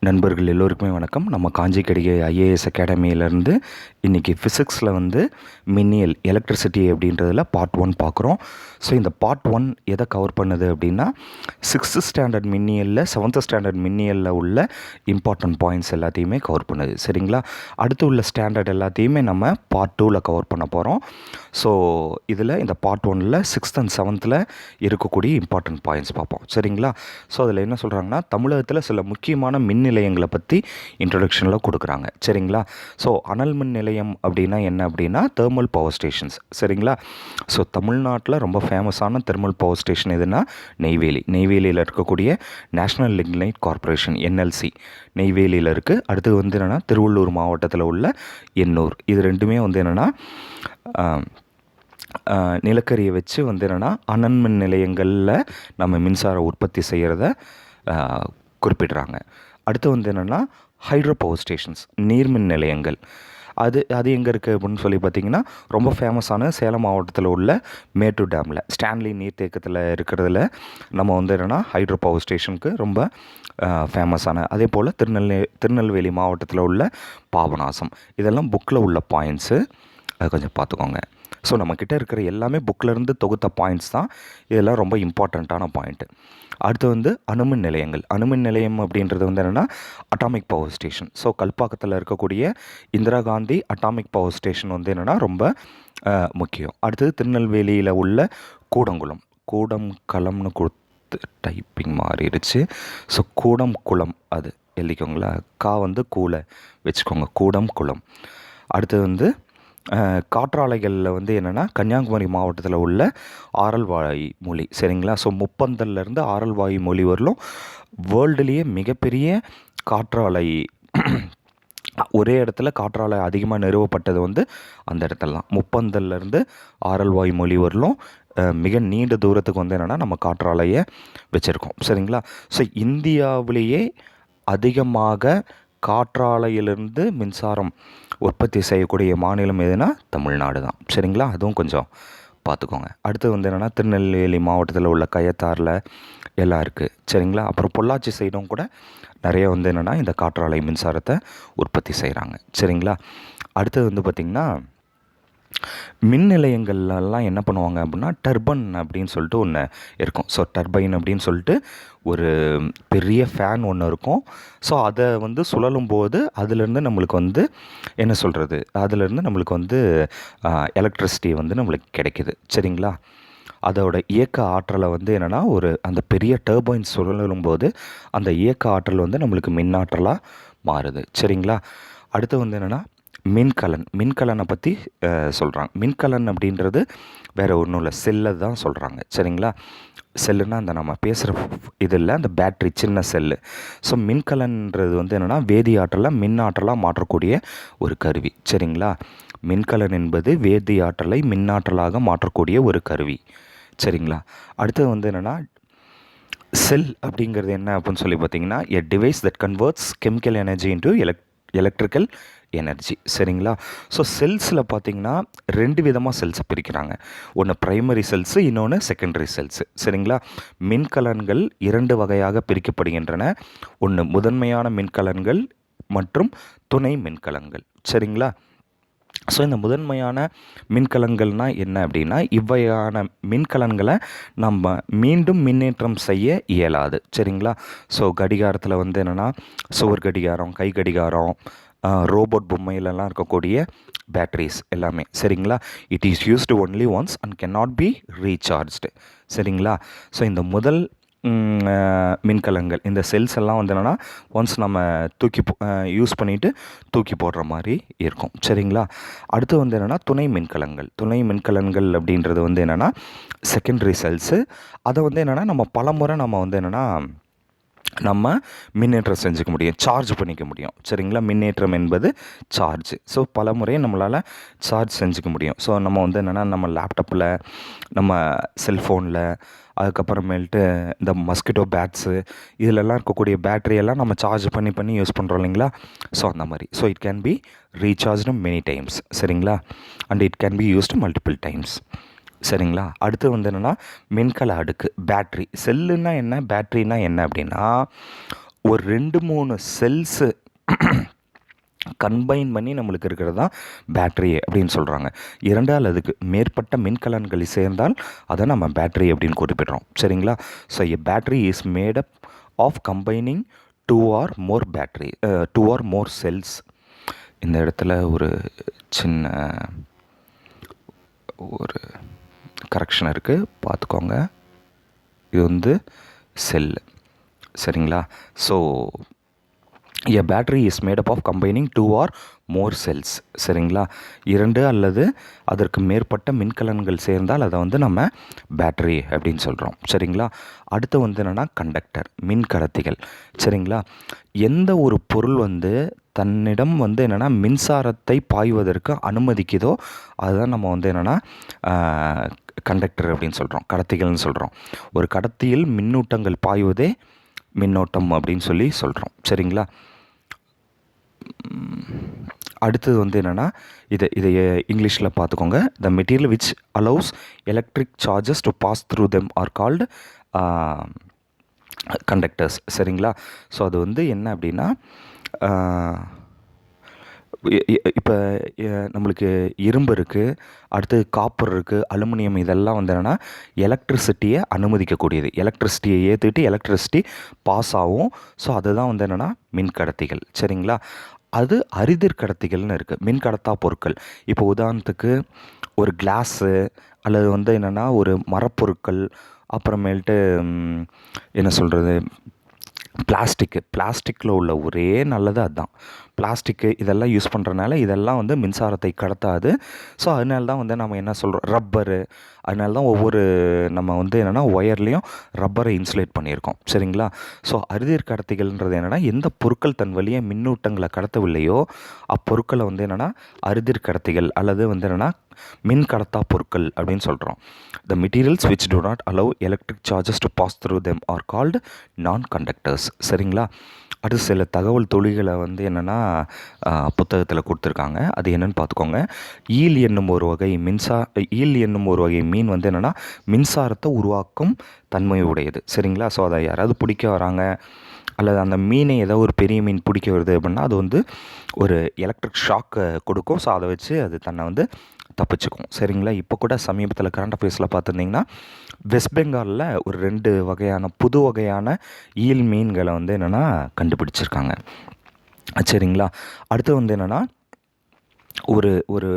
நண்பர்கள் எல்லோருக்குமே வணக்கம். நம்ம காஞ்சி கடிகை ஐஏஎஸ் அகாடமியிலேருந்து இன்றைக்கி ஃபிசிக்ஸில் மின்னியல் எலக்ட்ரிசிட்டி அப்படின்றதில் பார்ட் 1 பார்க்குறோம். ஸோ இந்த பார்ட் 1 எதை கவர் பண்ணுது அப்படின்னா 6th ஸ்டாண்டர்ட் மின்னியலில் 7th ஸ்டாண்டர்ட் மின்னியலில் உள்ள இம்பார்ட்டன்ட் பாயிண்ட்ஸ் எல்லாத்தையுமே கவர் பண்ணுது. சரிங்களா? அடுத்து உள்ள ஸ்டாண்டர்ட் எல்லாத்தையுமே நம்ம பார்ட் 2ல் கவர் பண்ண போகிறோம். ஸோ இதில் இந்த பார்ட் 1ல் 6th and 7th இருக்கக்கூடிய இம்பார்ட்டன்ட் பாயிண்ட்ஸ் பார்ப்போம். சரிங்களா? ஸோ அதில் என்ன சொல்கிறாங்கன்னா, தமிழகத்தில் சில முக்கியமான மின் நிலையங்களை பற்றி இன்ட்ரொடக்ஷனில் கொடுக்குறாங்க. சரிங்களா? ஸோ அனல் மின் நிலையம் அப்படின்னா என்ன அப்படின்னா தெர்மல் பவர் ஸ்டேஷன்ஸ். சரிங்களா? ஸோ தமிழ்நாட்டில் ரொம்ப ஃபேமஸான தெர்மல் பவர் ஸ்டேஷன் எதுனா நெய்வேலியில் இருக்கக்கூடிய நேஷ்னல் லிக்னைட் கார்ப்பரேஷன் NLC நெய்வேலியில் இருக்குது. அடுத்து என்னென்னா திருவள்ளூர் மாவட்டத்தில் உள்ள எண்ணூர். இது ரெண்டுமே என்னென்னா நிலக்கரியை வச்சு என்னென்னா அனல் மின் நிலையங்களில் நம்ம மின்சார உற்பத்தி செய்கிறத குறிப்பிடுறாங்க. அடுத்து என்னென்னா ஹைட்ரோ பவர் ஸ்டேஷன்ஸ், நீர்மின் நிலையங்கள். அது எங்கே இருக்குது அப்படின்னு சொல்லி பார்த்திங்கன்னா, ரொம்ப ஃபேமஸான சேலம் மாவட்டத்தில் உள்ள மேட்டூர் டேமில் ஸ்டான்லி நீர்த்தேக்கத்தில் இருக்கிறதுல நம்ம என்னென்னா ஹைட்ரோ பவர் ஸ்டேஷனுக்கு ரொம்ப ஃபேமஸான. அதே போல் திருநெல்வேலி மாவட்டத்தில் உள்ள பாபநாசம். இதெல்லாம் புக்கில் உள்ள பாயிண்ட்ஸு, அதை கொஞ்சம் பார்த்துக்கோங்க. ஸோ நம்மக்கிட்ட இருக்கிற எல்லாமே புக்கிலேருந்து தொகுத்த பாயிண்ட்ஸ் தான். இதெல்லாம் ரொம்ப இம்பார்ட்டண்ட்டான பாயிண்ட்டு. அடுத்து அணுமின் நிலையங்கள். அணுமின் நிலையம் அப்படின்றது என்னென்னா அட்டாமிக் பவர் ஸ்டேஷன். ஸோ கல்பாக்கத்தில் இருக்கக்கூடிய Indira Gandhi atomic power station என்னென்னா ரொம்ப முக்கியம். அடுத்தது திருநெல்வேலியில் உள்ள கூடம்குளம்னு கொடுத்து டைப்பிங் மாறிடுச்சு. ஸோ கூடம்குளம் அது எழுதிக்கோங்களா. கூலை வச்சுக்கோங்க, கூடம்குளம். அடுத்தது காற்றாலைகளில் என்னென்னா கன்னியாகுமரி மாவட்டத்தில் உள்ள ஆரல்வாய் மொழி. சரிங்களா? ஸோ முப்பந்தல்லேருந்து ஆரல்வாய் மொழி வரலும் வேர்ல்டுலேயே மிகப்பெரிய காற்றாலை ஒரே இடத்துல காற்றாலை அதிகமாக நிறுவப்பட்டது அந்த இடத்துல தான். முப்பந்தல்லேருந்து ஆரல்வாய் மொழி வரலும் மிக நீண்ட தூரத்துக்கு என்னென்னா நம்ம காற்றாலையை வச்சுருக்கோம். சரிங்களா? ஸோ இந்தியாவிலேயே அதிகமாக காற்றாலையிலிருந்து மின்சாரம் உற்பத்தி செய்யக்கூடிய மாநிலம் எதுனா தமிழ்நாடு தான். சரிங்களா? அதுவும் கொஞ்சம் பார்த்துக்கோங்க. அடுத்து என்னென்னா திருநெல்வேலி மாவட்டத்தில் உள்ள கயத்தாரில் எல்லாம் இருக்குது. சரிங்களா? அப்புறம் பொள்ளாச்சி சைடும் கூட நிறைய என்னென்னா இந்த காற்றாலை மின்சாரத்தை உற்பத்தி செய்கிறாங்க. சரிங்களா? அடுத்தது பார்த்திங்கன்னா மின் நிலையங்கள்லாம் என்ன பண்ணுவாங்க அப்படின்னா டர்பன் அப்படின்னு சொல்லிட்டு ஒன்று இருக்கும். ஸோ டர்பைன் அப்படின்னு சொல்லிட்டு ஒரு பெரிய ஃபேன் ஒன்று இருக்கும். ஸோ அதை சுழலும் போது அதுலேருந்து நம்மளுக்கு என்ன சொல்கிறது, அதுலேருந்து நம்மளுக்கு எலக்ட்ரிசிட்டி நம்மளுக்கு கிடைக்கிது. சரிங்களா? அதோட இயக்க ஆற்றலை என்னென்னா அந்த பெரிய டர்பைன் சுழலும் போது அந்த இயக்க ஆற்றல் நம்மளுக்கு மின் ஆற்றலாக மாறுது. சரிங்களா? அடுத்து என்னென்னா மின்கலனை பற்றி சொல்கிறாங்க. மின்கலன் அப்படின்றது வேறு ஒன்றும் இல்லை, செல்லை தான் சொல்கிறாங்க. சரிங்களா? செல்லுன்னா அந்த நம்ம பேசுகிற இதில் அந்த பேட்ரி சின்ன செல்லு. ஸோ மின்கலன்றது என்னென்னா வேதி ஆற்றலை மின் ஆற்றலாக மாற்றக்கூடிய ஒரு கருவி. சரிங்களா? மின்கலன் என்பது வேதி ஆற்றலை மின்னாற்றலாக மாற்றக்கூடிய ஒரு கருவி. சரிங்களா? அடுத்தது என்னென்னா செல் அப்படிங்கிறது என்ன அப்படின்னு சொல்லி பார்த்தீங்கன்னா எ device that converts chemical energy into electrical energy. சரிங்களா? ஸோ செல்ஸில் பார்த்திங்கன்னா 2 விதமாக செல்ஸை பிரிக்கிறாங்க. ஒன்று ப்ரைமரி செல்ஸு, இன்னொன்று செகண்டரி செல்ஸு. சரிங்களா? மின்கலன்கள் 2 வகையாக பிரிக்கப்படுகின்றன. ஒன்று முதன்மையான மின்கலன்கள் மற்றும் துணை மின்கலன்கள். சரிங்களா? ஸோ இந்த முதன்மையான மின்கலன்கள்னால் என்ன அப்படின்னா இவ்வையான மின்கலன்களை நம்ம மீண்டும் மின்னேற்றம் செய்ய இயலாது. சரிங்களா? ஸோ கடிகாரத்தில் என்னென்னா சுவர் கடிகாரம், கை கடிகாரம், ரோபோட் பொம்மையிலலாம் இருக்கக்கூடிய பேட்ரிஸ் எல்லாமே. சரிங்களா? It is used only once and can not be recharged. சரிங்களா? ஸோ இந்த முதல் மின்கலன்கள் இந்த செல்ஸ் எல்லாம் என்னென்னா ஒன்ஸ் நம்ம யூஸ் பண்ணிவிட்டு தூக்கி போடுற மாதிரி இருக்கும். சரிங்களா? அடுத்து என்னென்னா துணை மின்கலன்கள் அப்படின்றது என்னென்னா செகண்டரி செல்ஸு. அதை என்னென்னா நம்ம பலமுறை நம்ம என்னென்னா நம்ம மின்னேற்றம் செஞ்சுக்க முடியும், சார்ஜ் பண்ணிக்க முடியும். சரிங்களா? மின்னேற்றம் என்பது சார்ஜ். ஸோ பல முறை நம்மளால் சார்ஜ் செஞ்சுக்க முடியும். ஸோ நம்ம என்னென்னா நம்ம லேப்டாப்பில், நம்ம செல்ஃபோனில், அதுக்கப்புறமேல்ட்டு இந்த மஸ்கிட்டோ பேட்ஸு இதிலெல்லாம் இருக்கக்கூடிய பேட்டரியெல்லாம் நம்ம சார்ஜ் பண்ணி யூஸ் பண்ணுறோம் இல்லைங்களா? ஸோ அந்த மாதிரி. So it can be recharged many times. சரிங்களா? And it can be used multiple times. சரிங்களா? அடுத்து என்னென்னா மின்கல அடுக்கு பேட்ரி. செல்லுன்னா என்ன, பேட்ரினா என்ன அப்படின்னா ஒரு 2-3 செல்ஸு கம்பைன் பண்ணி நம்மளுக்கு இருக்கிறது தான் பேட்ரி அப்படின்னு சொல்கிறாங்க. 2 அல்லதுக்கு மேற்பட்ட மின்கலன்களை சேர்ந்தால் அதை நம்ம பேட்ரி அப்படின்னு குறிப்பிடுறோம். சரிங்களா? So a battery is made up of combining 2 or more battery 2 or more cells. இந்த இடத்துல ஒரு சின்ன ஒரு கரெக்ஷன் இருக்குது, பார்த்துக்கோங்க. இது வந்து செல்லு. சரிங்களா? So a battery is made up of combining 2 or more cells. சரிங்களா? 2 அல்லது அதற்கு மேற்பட்ட மின்கலன்கள் சேர்ந்தால் அதை வந்து நம்ம பேட்டரி அப்படின்னு சொல்கிறோம். சரிங்களா? அடுத்து வந்து என்னென்னா கண்டக்டர், மின்கடத்திகள். சரிங்களா? எந்த ஒரு பொருள் வந்து தன்னிடம் வந்து என்னென்னா மின்சாரத்தை பாய்வதற்கு அனுமதிக்குதோ அதுதான் நம்ம வந்து என்னென்னா கண்டக்டர் அப்படின்னு சொல்கிறோம், கடத்திகள்னு சொல்கிறோம். ஒரு கடத்தியில் மின்னூட்டங்கள் பாய்வதே மின்னோட்டம் அப்படின்னு சொல்லி சொல்கிறோம். சரிங்களா? அடுத்தது வந்து என்னென்னா இதை இங்கிலீஷில் பார்த்துக்கோங்க. The material which allows electric charges to pass through them are called conductors. சரிங்களா? ஸோ அது வந்து என்ன அப்படின்னா இப்போ நம்மளுக்கு இரும்பு இருக்குது, அடுத்து காப்பர் இருக்குது, அலுமினியம், இதெல்லாம் வந்து என்னென்னா எலக்ட்ரிசிட்டியை அனுமதிக்கக்கூடியது. எலக்ட்ரிசிட்டியை ஏற்றிட்டு எலக்ட்ரிசிட்டி பாஸ் ஆகும். ஸோ அதுதான் வந்து என்னென்னா மின்கடத்திகள். சரிங்களா? அது அரிதிர் கடத்திகள்னு இருக்குது, மின்கடத்தா பொருட்கள். இப்போ உதாரணத்துக்கு ஒரு கிளாஸு அல்லது வந்து என்னென்னா ஒரு மரப்பொருட்கள், அப்புறமேல்ட்டு என்ன சொல்கிறது, பிளாஸ்டிக்கில் உள்ள ஒரே நல்லது அதுதான். பிளாஸ்டிக்கு இதெல்லாம் யூஸ் பண்ணுறனால இதெல்லாம் வந்து மின்சாரத்தை கடத்தாது. ஸோ அதனால தான் வந்து நம்ம என்ன சொல்கிறோம், ரப்பரு. அதனால தான் ஒவ்வொரு நம்ம வந்து என்னென்னா ஒயர்லேயும் ரப்பரை இன்சுலேட் பண்ணியிருக்கோம். சரிங்களா? ஸோ அரிதிர் கடத்திகள்ன்றது என்னென்னா எந்த பொருட்கள் தன் வழியே மின்னூட்டங்களை கடத்தவில்லையோ அப்பொருட்களை வந்து என்னென்னா அரிதிர் கடத்திகள் அல்லது வந்து என்னென்னா மின் கடத்தா பொருட்கள் அப்படின்னு சொல்கிறோம். The materials which do not allow electric charges to pass through them are called non conductors. சரிங்களா? அடுத்து சில தகவல் துளிகளை வந்து என்னென்னா புத்தகத்தில் கொடுத்துருக்காங்க. அது என்னென்னு பார்த்துக்கோங்க. ஈல் என்னும் ஒரு வகை மீன் வந்து என்னென்னா மின்சாரத்தை உருவாக்கும் தன்மை உடையது. சரிங்களா? ஸோ அதை யாராவது பிடிக்க வராங்க அல்லது அந்த மீனை ஏதோ ஒரு பெரிய மீன் பிடிக்க வருது அப்படின்னா அது வந்து ஒரு எலக்ட்ரிக் ஷாக்கை கொடுக்கும். ஸோ அதை வச்சு அது தன்னை வந்து தப்பிச்சுக்கும். சரிங்களா? இப்போ கூட சமீபத்தில் கரண்ட் அஃபேர்ஸில் பார்த்துருந்திங்கன்னா வெஸ்ட் பெங்காலில் ஒரு 2 வகையான புது வகையான ஈல் மீன்களை வந்து என்னென்னா கண்டுபிடிச்சிருக்காங்க. சரிங்களா? அடுத்து வந்து என்னென்னா ஒரு ஒரு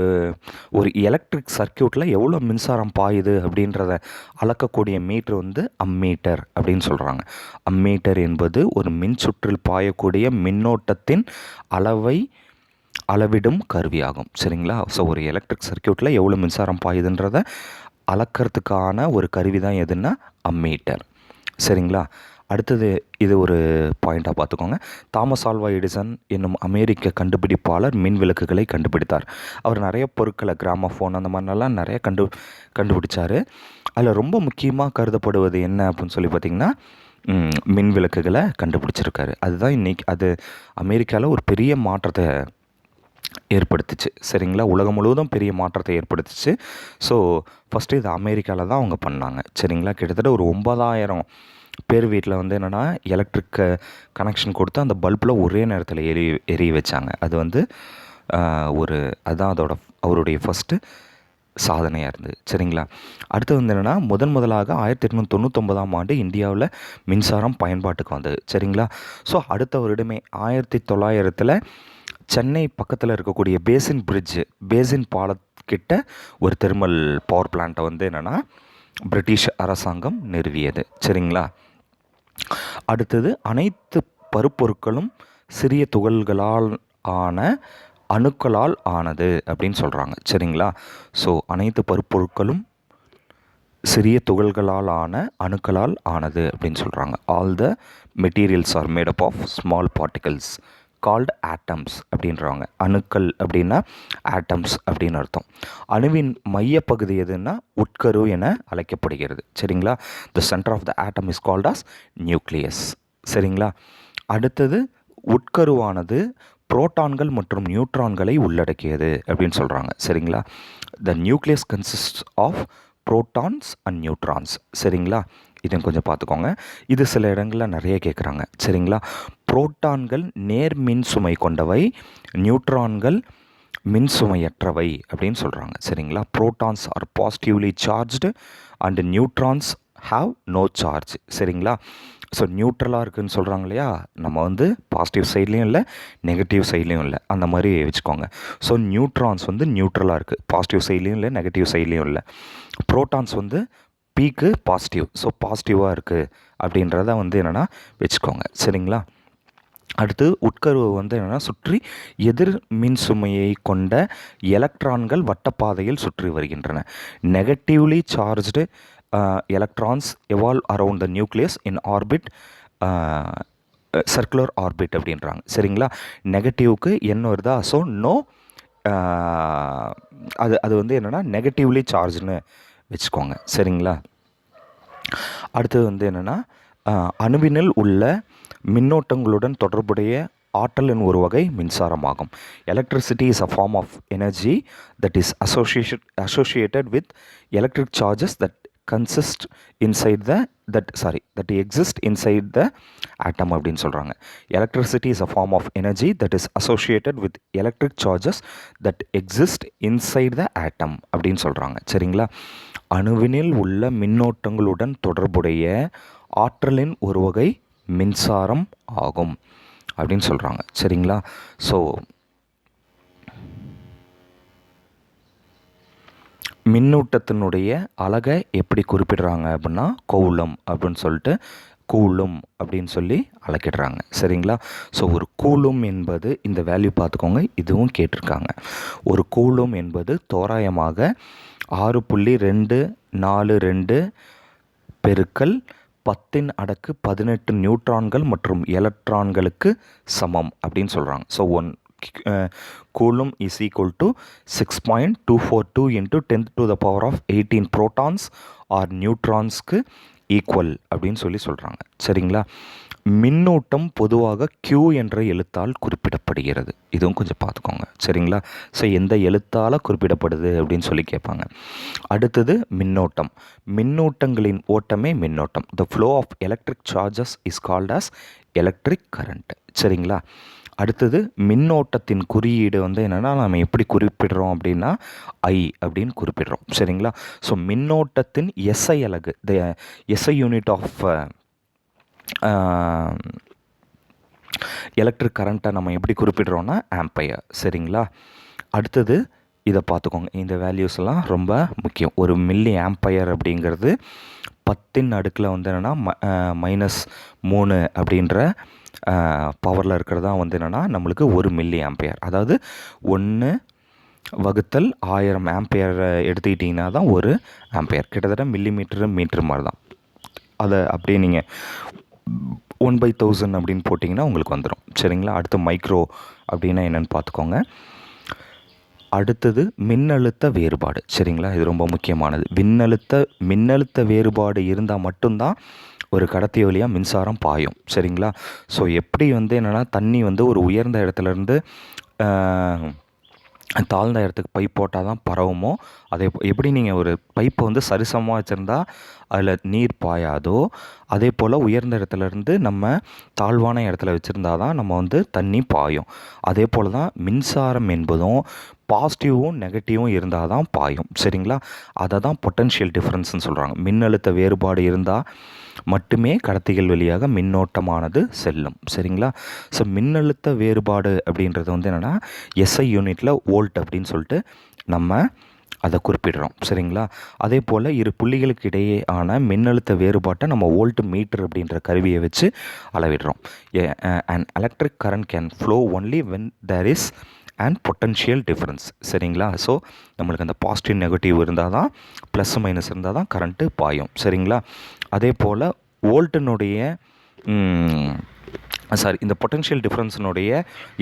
ஒரு எலக்ட்ரிக் சர்க்யூட்டில் எவ்வளோ மின்சாரம் பாயுது அப்படின்றத அளக்கக்கூடிய மீட்டர் வந்து அம்மீட்டர் அப்படின்னு சொல்கிறாங்க. அம்மீட்டர் என்பது ஒரு மின் சுற்றில் பாயக்கூடிய மின்னோட்டத்தின் அளவிடும் கருவியாகும். சரிங்களா? ஸோ ஒரு எலக்ட்ரிக் சர்க்யூட்டில் எவ்வளோ மின்சாரம் பாயுதுன்றதை அளக்கிறதுக்கான ஒரு கருவி தான் எதுன்னா அம்மீட்டர். சரிங்களா? அடுத்தது இது ஒரு பாயிண்ட்டாக பார்த்துக்கோங்க. தாமஸ் ஆல்வா எடிசன் என்னும் அமெரிக்க கண்டுபிடிப்பாளர் மின் விளக்குகளை கண்டுபிடித்தார். அவர் நிறைய பொருட்களை, கிராமஃபோன் அந்த மாதிரிலாம் நிறைய கண்டுபிடிச்சார். அதில் ரொம்ப முக்கியமாக கருதப்படுவது என்ன அப்படின்னு சொல்லி பார்த்திங்கன்னா மின் விளக்குகளை கண்டுபிடிச்சிருக்காரு. அதுதான் இன்றைக்கி அது அமெரிக்காவில் ஒரு பெரிய மாற்றத்தை ஏற்படுத்துச்சு. சரிங்களா? உலகம் முழுவதும் பெரிய மாற்றத்தை ஏற்படுத்துச்சு. ஸோ ஃபஸ்ட்டு இது அமெரிக்காவில் தான் அவங்க பண்ணாங்க. சரிங்களா? கிட்டத்தட்ட ஒரு 9000 பேர் வீட்டில் வந்து என்னென்னா எலக்ட்ரிக் கனெக்ஷன் கொடுத்து அந்த பல்பில் ஒரே நேரத்தில் எரிய வச்சாங்க. அது வந்து அதுதான் அவருடைய ஃபஸ்ட்டு சாதனையாக இருந்தது. சரிங்களா? அடுத்து வந்து என்னென்னா முதலாக 1899ஆம் ஆண்டு இந்தியாவில் மின்சாரம் பயன்பாட்டுக்கு வந்தது. சரிங்களா? ஸோ அடுத்த வருடமே 1900 சென்னை பக்கத்தில் இருக்கக்கூடிய பேசின் பாலக்கிட்ட ஒரு தெர்மல் பவர் பிளான்ட்டை வந்து என்னென்னா பிரிட்டிஷ் அரசாங்கம் நிறுவியது. சரிங்களா? அடுத்தது அனைத்து பருப்பொருட்களும் சிறிய துகள்களால் ஆன அணுக்களால் ஆனது அப்படின்னு சொல்கிறாங்க. சரிங்களா? ஸோ அனைத்து பருப்பொருட்களும் சிறிய துகள்களால் ஆன அணுக்களால் ஆனது அப்படின்னு சொல்கிறாங்க. All the materials are made up of small particles called atoms அப்படின்றாங்க. அணுக்கள் அப்படின்னா ஆட்டம்ஸ் அப்படின்னு அர்த்தம். அணுவின் மையப்பகுதி எதுன்னா உட்கரு என அழைக்கப்படுகிறது. சரிங்களா? The centre of the atom is called as nucleus. சரிங்களா? அடுத்தது உட்கருவானது புரோட்டான்கள் மற்றும் நியூட்ரான்களை உள்ளடக்கியது அப்படின்னு சொல்கிறாங்க. சரிங்களா? The nucleus consist of protons and neutrons. சரிங்களா? இதையும் கொஞ்சம் பார்த்துக்கோங்க. இது சில இடங்களில் நிறைய கேட்குறாங்க. சரிங்களா? புரோட்டான்கள் நேர் மின் சுமை கொண்டவை, நியூட்ரான்கள் மின்சுமையற்றவை அப்படின்னு சொல்கிறாங்க. சரிங்களா? Protons are positively charged and neutrons have no charge. சரிங்களா? ஸோ நியூட்ரலாக இருக்குதுன்னு சொல்கிறாங்க இல்லையா, நம்ம வந்து பாசிட்டிவ் சைட்லேயும் இல்லை, நெகட்டிவ் சைட்லேயும் இல்லை, அந்த மாதிரி வச்சுக்கோங்க. ஸோ நியூட்ரான்ஸ் வந்து நியூட்ரலாக இருக்குது, பாசிட்டிவ் சைட்லேயும் இல்லை, நெகட்டிவ் சைட்லேயும் இல்லை. புரோட்டான்ஸ் வந்து பீக்கு பாசிட்டிவ், ஸோ பாசிட்டிவாக இருக்குது அப்படின்றத வந்து என்னென்னா வச்சுக்கோங்க. சரிங்களா? அடுத்து உட்கருவை வந்து என்னென்னா சுற்றி எதிர் மின் சுமையை கொண்ட எலக்ட்ரான்கள் வட்டப்பாதையில் சுற்றி வருகின்றன. Negatively charged electrons evolve around the nucleus in orbit, circular orbit அப்படின்றாங்க. சரிங்களா? நெகட்டிவ்க்கு என்ன வருதா, ஸோ நோ, அது வந்து என்னென்னா நெகட்டிவ்லி சார்ஜ்னு வச்சுக்கோங்க. சரிங்களா? அடுத்தது வந்து என்னென்னா அணுவினில் உள்ள மின்னோட்டங்களுடன் தொடர்புடைய ஆற்றலின் ஒரு வகை மின்சாரமாகும். Electricity is a form of energy that is associated with electric charges that consist inside that exist inside the atom அப்படின்னு சொல்கிறாங்க. Electricity is a form of energy that is associated with electric charges that exist inside the atom அப்படின்னு சொல்கிறாங்க. சரிங்களா? அணுவினில் உள்ள மின்னோட்டங்களுடன் தொடர்புடைய ஆற்றலின் ஒரு வகை மின்சாரம் ஆகும் அப்படின்னு சொல்கிறாங்க. சரிங்களா? ஸோ மின்னூட்டத்தினுடைய அலகை எப்படி குறிப்பிடுறாங்க அப்படின்னா கவுலம் அப்படின்னு சொல்லிட்டு கூலும் அப்படின்னு சொல்லி அழைக்கிடுறாங்க. சரிங்களா? ஸோ ஒரு கூலும் என்பது இந்த வேல்யூ பார்த்துக்கோங்க, இதுவும் கேட்டிருக்காங்க. ஒரு கூலும் என்பது தோராயமாக 6.242 பெருக்கல் 10⁻18 நியூட்ரான்கள் மற்றும் எலக்ட்ரான்களுக்கு சமம் அப்படின்னு சொல்கிறாங்க. So coulomb is equal to 6.242 into 10⁻18 protons or நியூட்ரான்ஸ்க்கு ஈக்குவல் அப்படின்னு சொல்கிறாங்க. சரிங்களா? மின்னூட்டம் பொதுவாக Q என்ற எழுத்தால் குறிப்பிடப்படுகிறது. இதுவும் கொஞ்சம் பார்த்துக்கோங்க. சரிங்களா? ஸோ எந்த எழுத்தால் குறிப்பிடப்படுது அப்படின்னு சொல்லி கேட்பாங்க. அடுத்தது மின்னோட்டம். மின்னூட்டங்களின் ஓட்டமே மின்னோட்டம். The flow of electric charges is called as electric current. சரிங்களா? அடுத்தது மின்னோட்டத்தின் குறியீடு வந்து என்னென்னா நம்ம எப்படி குறிப்பிடுறோம் அப்படின்னா ஐ அப்படின்னு குறிப்பிடுறோம். சரிங்களா? ஸோ மின்னோட்டத்தின் எஸ்ஐ அலகு, the SI unit of electric கரண்ட்டை நம்ம எப்படி குறிப்பிடுறோன்னா ஆம்பையர். சரிங்களா? அடுத்தது இதை பார்த்துக்கோங்க, இந்த வேல்யூஸ் எல்லாம் ரொம்ப முக்கியம். ஒரு மில்லி ஆம்பையர் அப்படிங்கிறது 10 வந்து என்னென்னா -3 அப்படின்ற பவரில் இருக்கிறது தான் வந்து என்னென்னா நம்மளுக்கு 1 மில்லி ஆம்பையர். அதாவது 1/1000 ஆம்பையர் எடுத்துக்கிட்டிங்கன்னா தான் 1 ஆம்பையர். கிட்டத்தட்ட மீட்டர் மாதிரி தான். அதை அப்படியே நீங்கள் 1/1000 அப்படின்னு போட்டிங்கன்னா உங்களுக்கு வந்துடும். சரிங்களா? அடுத்து மைக்ரோ அப்படின்னா என்னென்னு பார்த்துக்கோங்க. அடுத்தது மின்னழுத்த வேறுபாடு. சரிங்களா? இது ரொம்ப முக்கியமானது. மின்னழுத்த வேறுபாடு இருந்தால் மட்டும்தான் ஒரு கடத்தி வழியாக மின்சாரம் பாயும். சரிங்களா? ஸோ எப்படி வந்து என்னென்னா தண்ணி வந்து ஒரு உயர்ந்த இடத்துலேருந்து தாழ்ந்த இடத்துக்கு பைப் போட்டால் தான் பரவுமோ, அதே எப்படி நீங்கள் ஒரு பைப்பை வந்து சரிசமமாக வச்சுருந்தா அதில் நீர் பாயாதோ, அதே போல் உயர்ந்த இடத்துலேருந்து நம்ம தாழ்வான இடத்துல வச்சுருந்தா தான் நம்ம வந்து தண்ணி பாயும். அதே போல் தான் மின்சாரம் என்பதும் பாசிட்டிவும் நெகட்டிவும் இருந்தால் தான் பாயும். சரிங்களா? அதை தான் பொட்டன்ஷியல் டிஃப்ரென்ஸ்னு சொல்கிறாங்க. மின்னழுத்த வேறுபாடு இருந்தால் மட்டுமே கடத்திகள் வழியாக மின்னோட்டமானது செல்லும். சரிங்களா? ஸோ மின்னழுத்த வேறுபாடு அப்படின்றது வந்து என்னென்னா எஸ்ஐ யூனிட்டில் வோல்ட் அப்படின்னு சொல்லிட்டு நம்ம அதை குறிப்பிடுறோம். சரிங்களா? அதே போல் இரு புள்ளிகளுக்கு இடையே ஆன மின்னழுத்த வேறுபாட்டை நம்ம வோல்ட் மீட்டர் அப்படின்ற கருவியை வச்சு அளவிடுறோம். an electric current can flow only when there is and potential difference. சரிங்களா? ஸோ நம்மளுக்கு அந்த பாசிட்டிவ் நெகட்டிவ் இருந்தால் தான், ப்ளஸ் மைனஸ் இருந்தால் தான் கரண்ட்டு பாயும். சரிங்களா? அதே போல் வோல்ட்டினுடைய இந்த பொட்டன்ஷியல் டிஃப்ரென்ஸினுடைய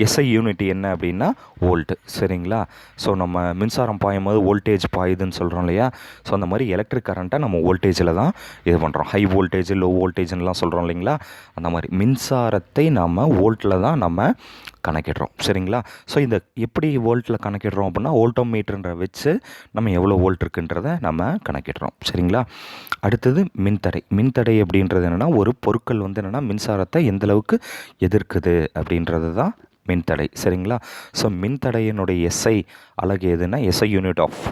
எஸ்ஐ யூனிட் என்ன அப்படின்னா வோல்ட்டு. சரிங்களா? ஸோ நம்ம மின்சாரம் பாயும் போது வோல்டேஜ் பாயுதுன்னு சொல்கிறோம் இல்லையா? ஸோ அந்த மாதிரி எலக்ட்ரிக் கரண்ட்டை நம்ம வோல்டேஜில் தான் இது பண்ணுறோம். ஹை வோல்டேஜ், லோ வோல்டேஜ்லாம் சொல்கிறோம் இல்லைங்களா? அந்த மாதிரி மின்சாரத்தை நம்ம வோல்ட்டில் தான் நம்ம கணக்கிடுறோம். சரிங்களா? ஸோ இந்த எப்படி வோல்ட்டில் கணக்கிடுறோம் அப்படின்னா, வோல்டோமீட்டர்ன்ற வச்சு நம்ம எவ்வளோ வோல்ட் இருக்குன்றத நம்ம கணக்கிடுறோம். சரிங்களா? அடுத்தது மின்தடை. மின்தடை அப்படின்றது என்னென்னா, ஒரு பொருட்கள் வந்து என்னென்னா மின்சாரத்தை எந்தளவுக்கு எதிர்க்குது அப்படின்றது தான் மின்தடை. சரிங்களா? ஸோ மின்தடையினுடைய எஸ்ஐ அலகு எதுன்னா, SI unit of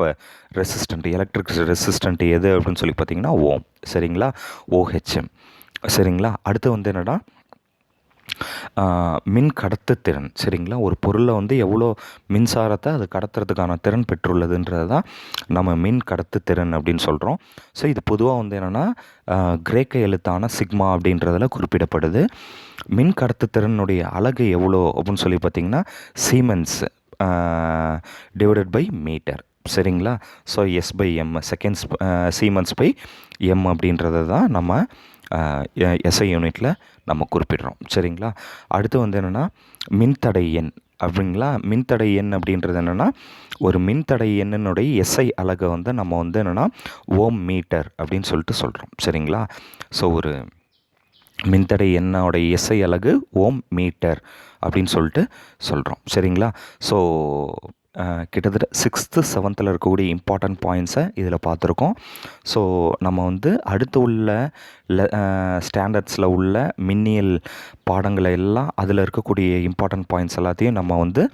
resistant, electric resistant எது அப்படின்னு சொல்லி பார்த்தீங்கன்னா ஓம். சரிங்களா? ஓஹெச்எம். சரிங்களா? அடுத்து வந்து என்னென்னா மின் கடத்து திறன். சரிங்களா? ஒரு பொருளை வந்து எவ்வளோ மின்சாரத்தை அது கடத்துறதுக்கான திறன் பெற்றுள்ளதுன்றது தான் நம்ம மின் கடத்து திறன் அப்படின்னு சொல்கிறோம். ஸோ இது பொதுவாக வந்து என்னென்னா கிரேக்க எழுத்தான சிக்மா அப்படின்றதில் குறிப்பிடப்படுது. மின் கடத்து திறனுடைய அலகு எவ்வளோ அப்படின்னு சொல்லி பார்த்திங்கன்னா சீமென்ஸ் டிவைடட் பை மீட்டர். சரிங்களா? So S by M, seconds siemens by M அப்படின்றத தான் நம்ம எஸ்ஐ யூனிட்டில் நம்ம குறிப்பிடுறோம். சரிங்களா? அடுத்து வந்து என்னென்னா மின்தடை எண் அப்படிங்களா? மின்தடை எண் அப்படின்றது என்னென்னா, ஒரு மின்தடை எண்ணினுடைய எஸ்ஐ அலகை வந்து நம்ம வந்து என்னென்னா ஓம் மீட்டர் அப்படின்னு சொல்லிட்டு சொல்கிறோம். சரிங்களா? ஸோ ஒரு மின்தடை எண்ணோட எஸ்ஐ அலகு ஓம் மீட்டர் அப்படின்னு சொல்லிட்டு சொல்கிறோம். சரிங்களா? ஸோ கிட்டத்தட்ட 6th 7th இருக்கக்கூடிய இம்பார்ட்டன்ட் பாயிண்ட்ஸை இதில் பார்த்துருக்கோம். ஸோ நம்ம வந்து அடுத்து உள்ள ஸ்டாண்டர்ட்ஸில் உள்ள மின்னியல் பாடங்களை எல்லாம் அதில் இருக்கக்கூடிய இம்பார்ட்டன்ட் பாயிண்ட்ஸ் எல்லாத்தையும் நம்ம வந்து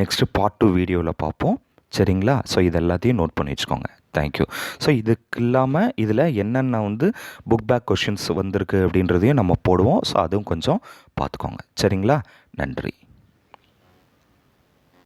நெக்ஸ்ட்டு பார்ட் 2 வீடியோவில் பார்ப்போம். சரிங்களா? ஸோ இது எல்லாத்தையும் நோட் பண்ணி வச்சுக்கோங்க. தேங்க்யூ. ஸோ இதுக்கு இல்லாமல் இதில் என்னென்ன வந்து புக் பேக் கொஷின்ஸ் வந்திருக்கு அப்படின்றதையும் நம்ம போடுவோம். ஸோ அதுவும் கொஞ்சம் பார்த்துக்கோங்க. சரிங்களா? நன்றி.